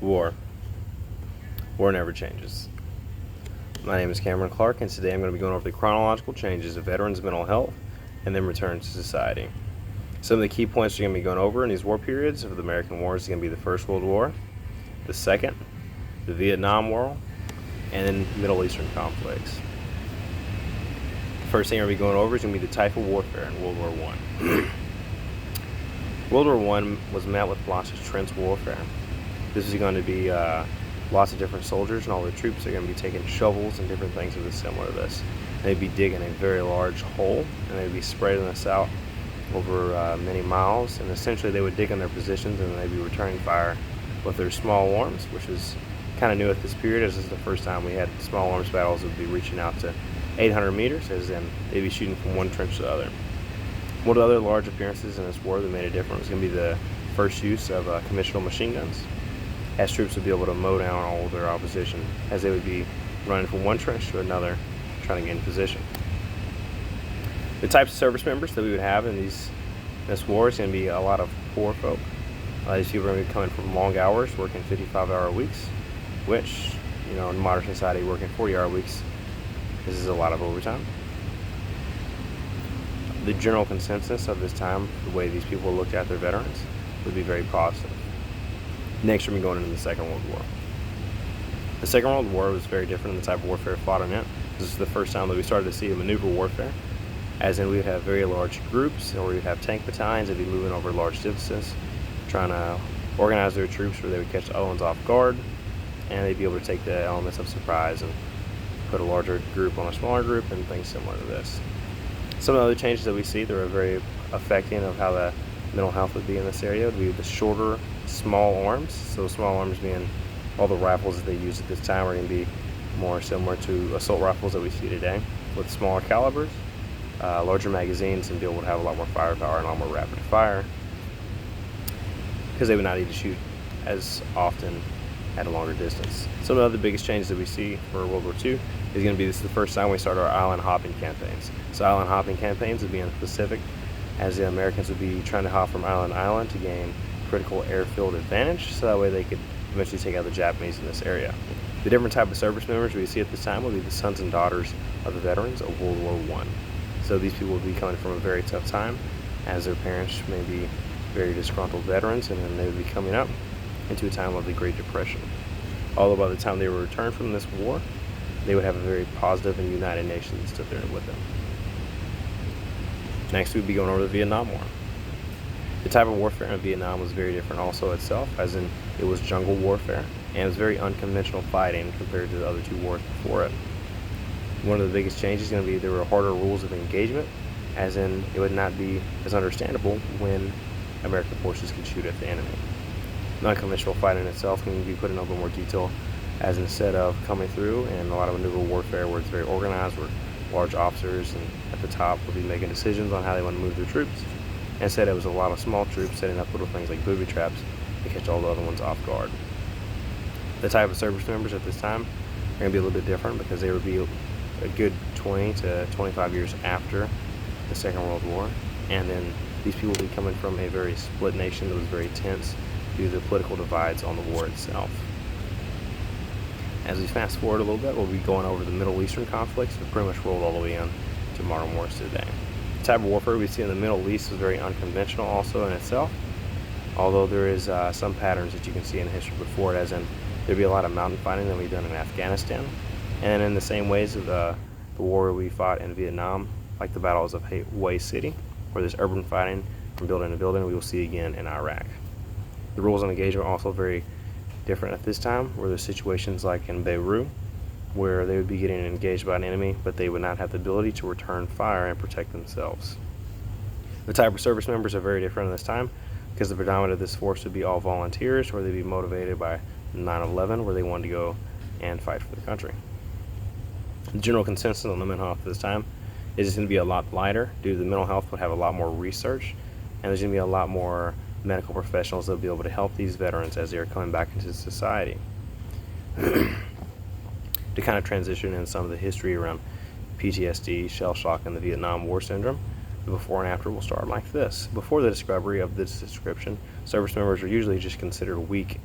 War. War never changes. My name is Cameron Clark, and today I'm going to be going over the chronological changes of veterans' mental health and then return to society. Some of the key points we're going to be going over in these war periods of the American wars is going to be the First World War, the Second, the Vietnam War, and then Middle Eastern conflicts. The first thing we're going to be going over is going to be the type of warfare in World War I. World War I was met with lots of trench warfare. This is going to be lots of different soldiers, and all the troops are going to be taking shovels and different things that are similar to this. They'd be digging a very large hole, and they'd be spreading this out over many miles, and essentially they would dig in their positions, and they'd be returning fire with their small arms, which is kind of new at this period, as this is the first time we had small arms battles that would be reaching out to 800 meters, as in they'd be shooting from one trench to the other. One of the other large appearances in this war that made a difference was going to be the first use of conventional machine guns, as troops would be able to mow down all of their opposition, as they would be running from one trench to another trying to gain position. The types of service members that we would have in this war is going to be a lot of poor folk. These people are going to be coming from long hours, working 55-hour weeks, which, in modern society, working 40-hour weeks, this is a lot of overtime. The general consensus of this time, the way these people looked at their veterans, would be very positive. Next, we're going into the Second World War. The Second World War was very different in the type of warfare fought in it. This is the first time that we started to see a maneuver warfare, as in we would have very large groups, or we would have tank battalions that would be moving over large distances, trying to organize their troops where they would catch the other ones off guard, and they'd be able to take the elements of surprise and put a larger group on a smaller group and things similar to this. Some of the other changes that we see that are very affecting of how the mental health would be in this area would be the shorter, small arms. So small arms being all the rifles that they use at this time are going to be more similar to assault rifles that we see today, with smaller calibers, larger magazines, and be able to have a lot more firepower and a lot more rapid fire, because they would not need to shoot as often at a longer distance. Some of the biggest changes that we see for World War II is going to be, this is the first time we start our island hopping campaigns. So island hopping campaigns would be in the Pacific, as the Americans would be trying to hop from island to island to gain critical airfield advantage, so that way they could eventually take out the Japanese in this area. The different type of service members we see at this time will be the sons and daughters of the veterans of World War I. So these people would be coming from a very tough time, as their parents may be very disgruntled veterans, and then they would be coming up into a time of the Great Depression. Although by the time they were returned from this war, they would have a very positive and united nation that stood there with them. Next, we'd be going over the Vietnam War. The type of warfare in Vietnam was very different also itself, as in it was jungle warfare, and it was very unconventional fighting compared to the other two wars before it. One of the biggest changes is going to be there were harder rules of engagement, as in it would not be as understandable when American forces could shoot at the enemy. Non-conventional fighting itself can be put in a little more detail, as instead of coming through and a lot of maneuver warfare where it's very organized, where large officers and at the top would be making decisions on how they want to move their troops, instead it was a lot of small troops setting up little things like booby traps to catch all the other ones off guard. The type of service members at this time are going to be a little bit different, because they would be a good 20 to 25 years after the Second World War, and then these people will be coming from a very split nation that was very tense due to the political divides on the war itself. As we fast forward a little bit, we'll be going over the Middle Eastern conflicts that pretty much rolled all the way in to modern wars today. The type of warfare we see in the Middle East is very unconventional also in itself, although there is some patterns that you can see in history before it, as in there'd be a lot of mountain fighting that we've done in Afghanistan, and in the same ways of the war we fought in Vietnam, like the battles of Hue City, where there's urban fighting from building to building, we will see again in Iraq. The rules of engagement are also very different at this time, where there's situations like in Beirut, where they would be getting engaged by an enemy, but they would not have the ability to return fire and protect themselves. The type of service members are very different in this time, because the predominant of this force would be all volunteers, or they'd be motivated by 9/11, where they wanted to go and fight for the country. The general consensus on the mental health at this time is it's going to be a lot lighter, due to the mental health would have a lot more research, and there's going to be a lot more medical professionals that will be able to help these veterans as they are coming back into society. To kind of transition in some of the history around PTSD, shell shock, and the Vietnam War syndrome, the before and after will start like this. Before the discovery of this description, service members are usually just considered weak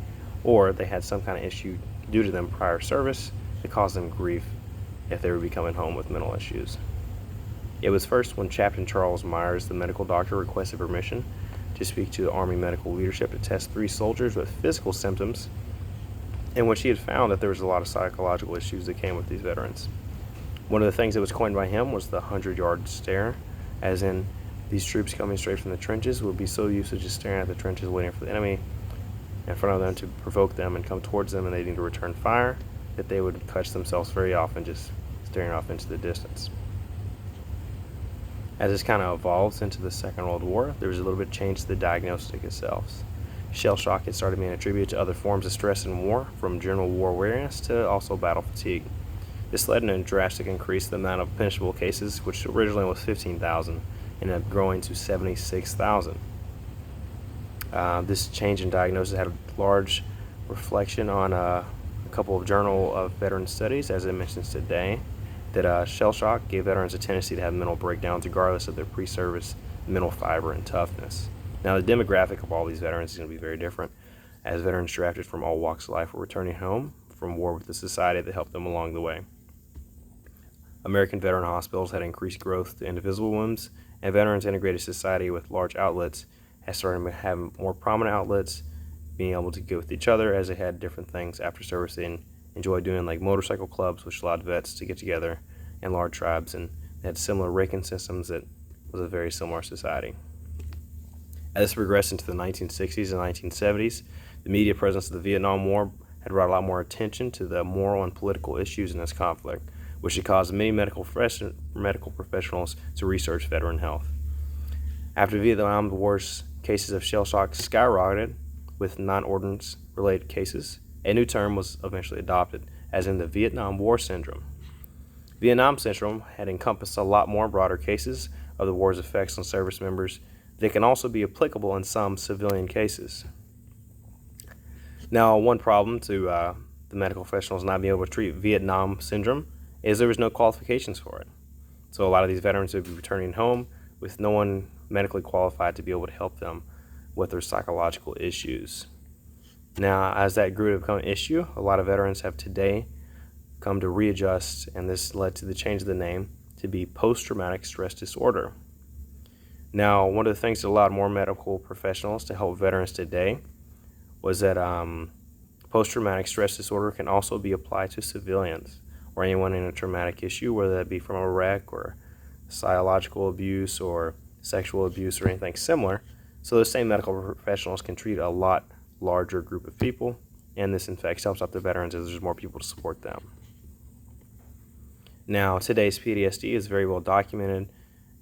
or they had some kind of issue due to them prior service that caused them grief if they were coming home with mental issues. It was first when Captain Charles Myers, the medical doctor, requested permission to speak to the Army medical leadership to test 3 soldiers with physical symptoms, in which he had found that there was a lot of psychological issues that came with these veterans. One of the things that was coined by him was the 100-yard stare, as in these troops coming straight from the trenches would be so used to just staring at the trenches waiting for the enemy in front of them to provoke them and come towards them, and they need to return fire, that they would catch themselves very often just staring off into the distance. As this kind of evolves into the Second World War, there was a little bit of change to the diagnostic itself. Shell shock had started being attributed to other forms of stress in war, from general war weariness to also battle fatigue. This led to a drastic increase in the amount of punishable cases, which originally was 15,000, ended up growing to 76,000. This change in diagnosis had a large reflection on a couple of Journal of Veteran Studies, as it mentions today, that shell shock gave veterans a tendency to have mental breakdowns regardless of their pre-service mental fiber and toughness. Now, the demographic of all these veterans is going to be very different, as veterans drafted from all walks of life were returning home from war with the society that helped them along the way. American veteran hospitals had increased growth to indivisible wounds, and veterans integrated society with large outlets has started to have more prominent outlets, being able to go with each other, as they had different things after service they enjoyed doing, like motorcycle clubs, which allowed vets to get together in large tribes, and they had similar raking systems that was a very similar society. As this progressed into the 1960s and 1970s, the media presence of the Vietnam War had brought a lot more attention to the moral and political issues in this conflict, which had caused many medical professionals to research veteran health. After the Vietnam War's cases of shell shock skyrocketed with non-ordnance related cases, a new term was eventually adopted, as in the Vietnam War Syndrome. Vietnam Syndrome had encompassed a lot more broader cases of the war's effects on service members that can also be applicable in some civilian cases. Now, one problem to the medical professionals not being able to treat Vietnam Syndrome is there was no qualifications for it. So a lot of these veterans would be returning home with no one medically qualified to be able to help them with their psychological issues. Now, as that grew to become an issue, a lot of veterans have today come to readjust, and this led to the change of the name to be post-traumatic stress disorder. Now, one of the things that allowed more medical professionals to help veterans today was that post-traumatic stress disorder can also be applied to civilians or anyone in a traumatic issue, whether that be from a wreck or psychological abuse or sexual abuse or anything similar. So those same medical professionals can treat a lot larger group of people, and this in fact helps out the veterans as there's more people to support them. Now, today's PTSD is very well documented,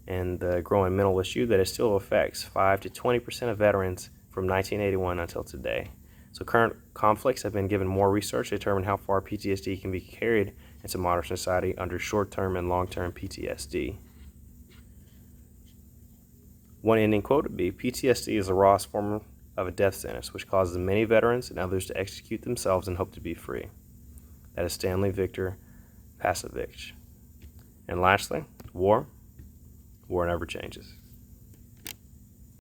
and the growing mental issue that it still affects 5 to 20% of veterans from 1981 until today. So current conflicts have been given more research to determine how far PTSD can be carried into modern society under short-term and long-term PTSD. One ending quote would be, "PTSD is the rawest form of a death sentence, which causes many veterans and others to execute themselves and hope to be free." That is Stanley Victor Pasovich. And lastly, war never changes.